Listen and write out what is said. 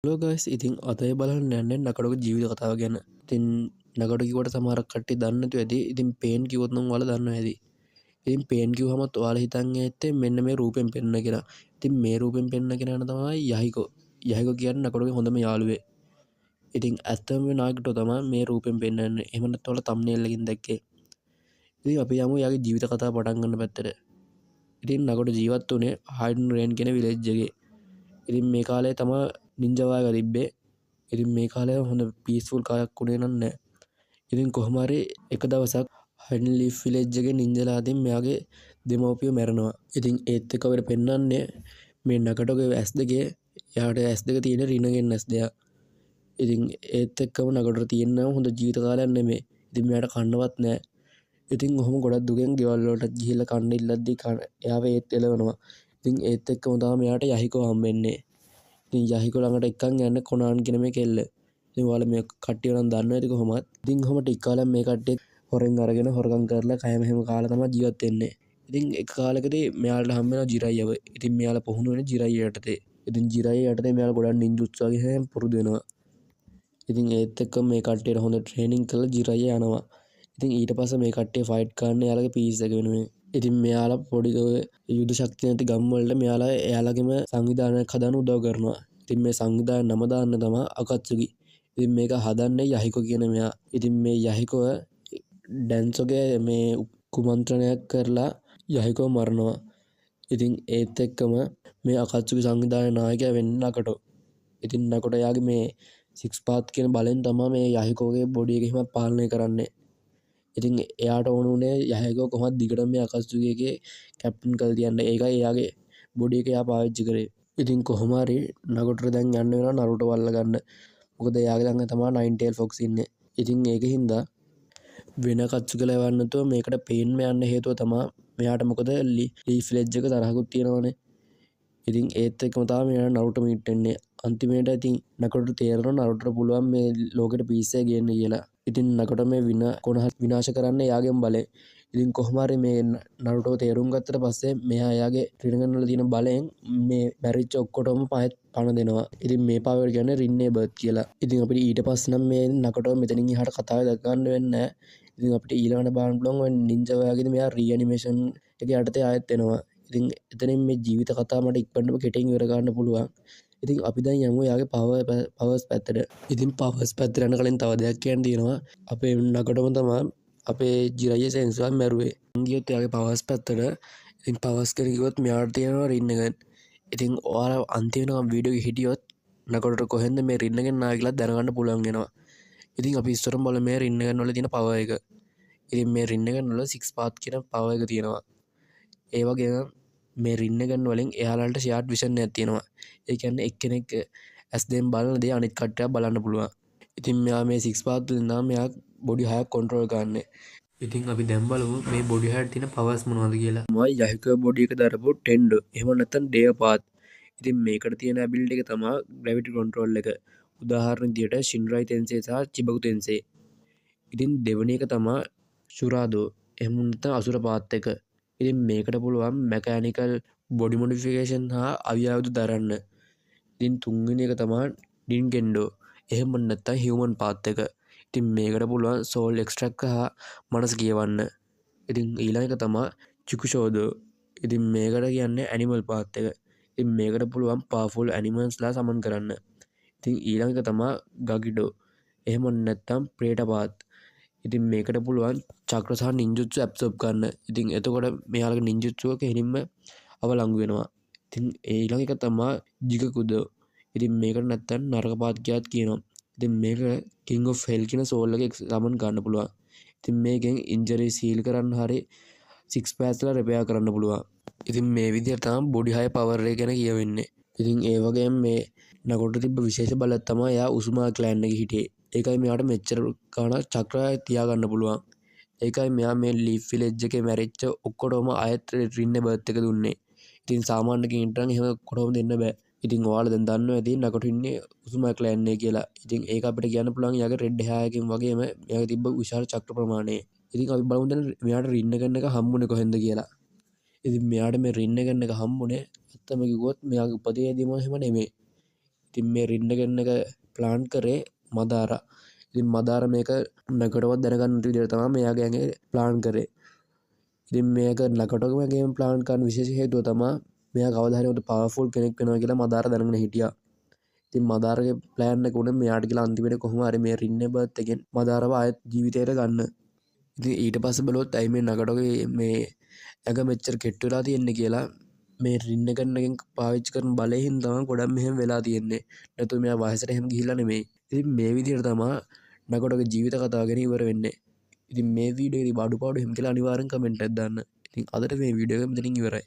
Hello guys, ඉතින් අද බලන්න යන්නේ නකඩගේ ජීවිත කතාව ගැන. ඉතින් නකඩ කිව්වට සමහරක් කට්ටිය දන්නේ නැතුව ඇති. ඉතින් පේන් කිව්වොත් නම් ඔයාලා දන්නවා ඇති. ඉතින් පේන් කිව්වම ඔයාලා හිතන්නේ ඇත්තේ මෙන්න මේ රූපෙන් පෙන්න කියලා. ඉතින් මේ රූපෙන් පෙන්න කෙනා තමයි යහිකෝ. යහිකෝ කියන්නේ නකඩගේ හොඳම යාළුවේ. ඉතින් ඇත්තම නායකටෝ තමයි මේ රූපෙන් පෙන්නන්නේ. එහෙම නැත්නම් ඔයාලා තම්බ්නේල් එකකින් දැක්කේ. ඉතින් අපි යමු යාගේ ජීවිත කතාව පටන් ගන්න පැත්තට. ඉතින් නකඩ ජීවත් වුණේ හයිඩන් රේන් කියන විලේජ් එකේ. ඉතින් මේ කාලේ තමයි නින්ජා වාග තිබ්බේ. ඉතින් මේ කාලය හොඳ පීස්ෆුල් කාලයක් වුණේ නෑ. ඉතින් කොහොම හරි එක දවසක් හයිඩන් ලීෆ් විලේජ් එකේ නින්ජලා අතින් මෙයාගේ දෙමව්පියෝ මැරෙනවා. ඉතින් ඒත් එක්ක අපිට පෙන්වන්නේ මේ නකඩගේ ඇස් දෙකේ එයාට ඇස් දෙක තියෙන රිනගෙන් ඇස් දෙක. ඉතින් ඒත් එක්කම නකඩට තියෙන හොඳ ජීවිත කාලයක් නෙමෙයි. ඉතින් මෙයාට කන්නවත් නෑ. ඉතින් ඔහොම ගොඩක් දුකෙන් ගෙවල් වලට ගිහිල්ලා කන්න ඉල්ලද්දි එයාව ඒත් එලවනවා. ඉතින් ඒත් එක්කම තමයි මෙයාට යහිකෝ හම්බෙන්නේ. ඉතින් යහිකෝ ළඟට එක්කන් යන්නේ කොනාන් කියන මේ කෙල්ල. ඉතින් ඔයාලා මේ කට්ටිය නම් දන්නවා ඇති කොහොමත්. ඉතින් කොහොම ටික කාලයක් මේ කට්ටිය හොරෙන් අරගෙන හොරකම් කරලා කය මෙහෙම කාලා තමයි ජීවත් වෙන්නේ. ඉතින් එක කාලෙකදී මෙයාලට හම්බ වෙනවා ජිරයියව. ඉතින් මෙයාලා පුහුණු වෙන ජිරයිය යටතේ. ඉතින් ජිරයිය යටතේ මෙයාලා ගොඩක් නින්ජුත්සු වගේ හැම පුරුදු වෙනවා. ඉතින් ඒත් එක්ක මේ කට්ටියට හොඳ ට්‍රේනින් කරලා ජිරයිය යනවා. ඉතින් ඊට පස්සේ මේ කට්ටිය ෆයිට් කරන්න එයාලගේ පීස් එක වෙනුවෙන්. ඉතින් මෙයාලා පොඩි යුද ශක්තිය නැති ගම් වලට මෙයාලා එයාලගේම සංවිධානයක් හදන්න උදව් කරනවා. ඉතින් මේ සංවිධානය නම දාන්න තමයි අකත්සුගි. ඉතින් මේක හදන්නේ යහිකෝ කියන මෙයා. ඉතින් මේ යහිකෝ ඩැන්සෝගේ මේ කුමන්ත්‍රණයක් කරලා යහිකෝ මරනවා. ඉතින් ඒත් එක්කම මේ අකත්සුගි සංවිධානයේ නායකයා වෙන්නේ නකටෝ. ඉතින් නකටෝ යාගේ මේ සික්ස් පාත් කියන බලෙන් තමයි මේ යහිකෝගේ බොඩි එක හිම පාලනය කරන්නේ. ඉතින් එයාට ඕන උනේ යහිකෝ කොහොමද දිගටම මේ අකත්සුගිගේ කැප්ටන් කරලා තියන්න. ඒකයි එයාගේ බොඩි එක එයා පාවිච්චි කරේ. ඉතින් කොහොම හරි නගොටට දැන් යන්න වෙනවා නරුටෝ වල්ල ගන්න. මොකද එයාගේ ළඟ තමයි නයින් ටේල් ෆොක්ස් ඉන්නේ. ඉතින් ඒකින්ද වෙන කත්සුග ලැබන්න නැතුව මේකට පේන්ම යන්න හේතුව තමයි මෙයාට මොකද ලීෆ් විලේජ් එක තරහකුත් තියෙනවනේ. ඉතින් ඒත් එක්කම තමයි මෙයාට නරුටෝ මීට් වෙන්නේ. අන්තිමේට ඉතින් නකඩට තේරෙනවා නරුටෝට පුළුවන් මේ ලෝකෙට පීස් එක ගේන්න කියලා. ඉතින් නකඩ මේ විනාශ කරන්න එයාගෙන් බලය. ඉතින් කොහොම හරි මේ නරුටෝ තේරුම් ගත්තට පස්සේ මෙයා එයාගේ රිනගන් වල තියෙන බලයෙන් මේ මැරිච්ච ඔක්කොටම පණ දෙනවා. ඉතින් මේ පවර් කියන්නේ රින්නේ බර්ත් කියලා. ඉතින් අපිට ඊට පස්සේ නම් මේ නකඩෝ මෙතනින් එහාට කතාව දැක ගන්න වෙන්නේ නැහැ. ඉතින් අපිට ඊළඟට බලන්න පුළුවන් ඔය නින්ජා වයාගේදී මෙයා රීඇනිමේෂන් එක යටතේ ආයෙත් එනවා. ඉතින් එතනින් මේ ජීවිත කතාව මට ඉක්මනටම කෙටියෙන් ඉවර ගන්න පුළුවන්. ඉතින් අපි දැන් යමු යාගේ පවර්ස් පැත්තට. ඉතින් පවර්ස් පැත්තට යන කලින් තව දෙයක් කියන්න තියෙනවා. අපේ නකඩම තමයි අපේ ජිරයිය සෙන්සුවන් මැරුවේ. ගියොත් යාගේ පවර්ස් පැත්තට. ඉතින් පවර්ස් ගැන කිව්වොත් මෙයාට තියෙනවා රින්නගන්. ඉතින් ඔයාලා අන්තිම වීඩියෝ එකේ හිටියොත් නකඩට කොහෙන්ද මේ රින්නගන් ආවේ කියලා දැනගන්න පුළුවන් වෙනවා. ඉතින් අපි ඉස්සරම බලමු මේ රින්නගන් වල තියෙන පවර් එක. ඉතින් මේ රින්නගන් වල 6 පාත් කියන පවර් එක තියෙනවා. ඒ වගේම මේ රින්නගන් වලින් එයාලට ෂෙයාර්ඩ් විෂන් එකක් තියෙනවා. ඒ කියන්නේ එක්කෙනෙක් ඇස් දෙකෙන් බලන දේ අනිත් කට්ටියක් බලන්න පුළුවන්. ඉතින් මෙයා මේ 6 පාත් වලින් නම් මෙයා බොඩි 6ක් කන්ට්‍රෝල් කරන්නේ. ඉතින් අපි දැන් බලමු මේ බොඩි 6ට තියෙන පවර්ස් මොනවද කියලා. මම යහිකෝ බොඩි එක දරපු ටෙන්ඩෝ. එහෙම නැත්නම් ඩේ පාත්. ඉතින් මේකට තියෙන ඇබිලිටි එක තමයි ග්‍රැවිටි කන්ට්‍රෝල් එක. උදාහරණ විදියට ශින්රයි තෙන්සේ සහ චිබකු තෙන්සේ. ඉතින් දෙවෙනි එක තමයි ශුරාදෝ. එහෙම නැත්නම් අසුර පාත් එක. ඉතින් මේකට පුළුවන් මැකැනිකල් බොඩි මොඩිෆිකේෂන් හා අවියාවුදු දරන්න. ඉතින් තුන්වෙනි එක තමයි ඩින්ගෙන්ඩෝ. එහෙම නැත්නම් හියුමන් පාත් එක. ඉතින් මේකට පුළුවන් සෝල් එක්ස්ට්‍රැක්ට් හා මනස කියවන්න. ඉතින් ඊළඟ එක තමයි චිකුෂෝදෝ. ඉතින් මේකට කියන්නේ ඇනිමල් පාත් එක. ඉතින් මේකට පුළුවන් පවර්ෆුල් ඇනිමල්ස්ලා සමන් කරන්න. ඉතින් ඊළඟ එක තමයි ගගිඩෝ. එහෙම නැත්නම් ප්‍රේට පාත්. ඉතින් මේකට පුළුවන් චක්‍ර සහ නින්ජුත්සු ඇබ්සොබ් කරන්න. ඉතින් එතකොට මෙයාලගේ නින්ජුත්සුවක හිනින්ම අවලංගු වෙනවා. ඉතින් ඊළඟ එක තමයි ජිගකුදෝ. ඉතින් මේකට නැත්තම් නරක පාත් කියලාත් කියනවා. ඉතින් මේක කිං ඔෆ් හෙල් කියන සෝල් එක සමන් ගන්න පුළුවන්. ඉතින් මේකෙන් ඉන්ජරි සීල් කරන්න හරි සික්ස් පෑස්ලා රිපෙයාර් කරන්න පුළුවන්. ඉතින් මේ විදිහට තමයි බොඩි 6 පවර් එක ගැන කියවෙන්නේ. ඉතින් ඒ වගේම මේ නකොට තිබ්බ විශේෂ බලයක් තමයි එයා උසුමා ක්ලෑන් එකේ හිටියේ. ඒකයි මෙයාට මෙච්චර ගාණක් චක්‍රය තියාගන්න පුළුවන්. ඒකයි මෙයා මේ ලීෆ් විලේජ් එකේ මැරිච්ච ඔක්කොටම ආයෙත් රින්නේ බර්ත් එක දුන්නේ. ඉතින් සාමාන්‍ය කෙනෙක්ට නම් එහෙම කොටවම දෙන්න බෑ. ඉතින් ඔයාලා දැන් දන්නවා ඇති නකට ඉන්නේ උසුමා ක්ලෑන් එකේ කියලා. ඉතින් ඒක අපිට කියන්න පුළුවන් යාගේ රෙඩ් හැර් එකකින් වගේම යාගේ තිබ්බ විශාල චක්‍ර ප්‍රමාණය. ඉතින් අපි බලමු දැන් මෙයාට රින්නගන් එක හම්බුනේ කොහෙන්ද කියලා. ඉතින් මෙයාට මේ රින්නගන් එක හම්බුනේ ඇත්තම කිව්වොත් මෙයාගේ උපතේදීම එහෙම නෙමෙයි. ඉතින් මේ රින්නගන්න එක ප්ලාන් කරේ මදාරා. ඉතින් මදාර මේක නකටවත් දැනගන්න විදිහට තමයි මෙයාගේ ඇඟේ ප්ලාන් කරේ. ඉතින් මේක නකටකමගේ ප්ලාන් කරන්න විශේෂ හේතුව තමයි මෙයා කවදා හරි පවර්ෆුල් කෙනෙක් වෙනවා කියලා මදාර දැනගෙන හිටියා. ඉතින් මදාරගේ ප්ලෑන් එක උනේ මෙයාට කියලා අන්තිමට කොහොම හරි මේ රින්නේ බර්ත් එකෙන් මදාරව ආයෙත් ජීවිතයට ගන්න. ඉතින් ඊට පස්සේ බලුවොත් ඇයි මේ නගටෝගේ මේ ඇඟ මෙච්චර කෙට්ටු වෙලා තියෙන්නේ කියලා මේ රින්න එකෙන් පාවිච්චි කරන බලයෙන් තමයි ගොඩක් මෙහෙම වෙලා තියෙන්නේ. නැතුව මෙයා වයසට එහෙම ගිහිල්ලා නෙමෙයි. ඉතින් මේ විදිහට තමයි නගටෝගේ ජීවිත කතාව ගැන ඉවර වෙන්නේ. ඉතින් මේ වීඩියෝ එකේ අඩුපාඩු එහෙම කියලා අනිවාර්යෙන් කමෙන්ට් එකක් දාන්න. ඉතින් අදට මේ වීඩියෝ එක මෙතනින් ඉවරයි.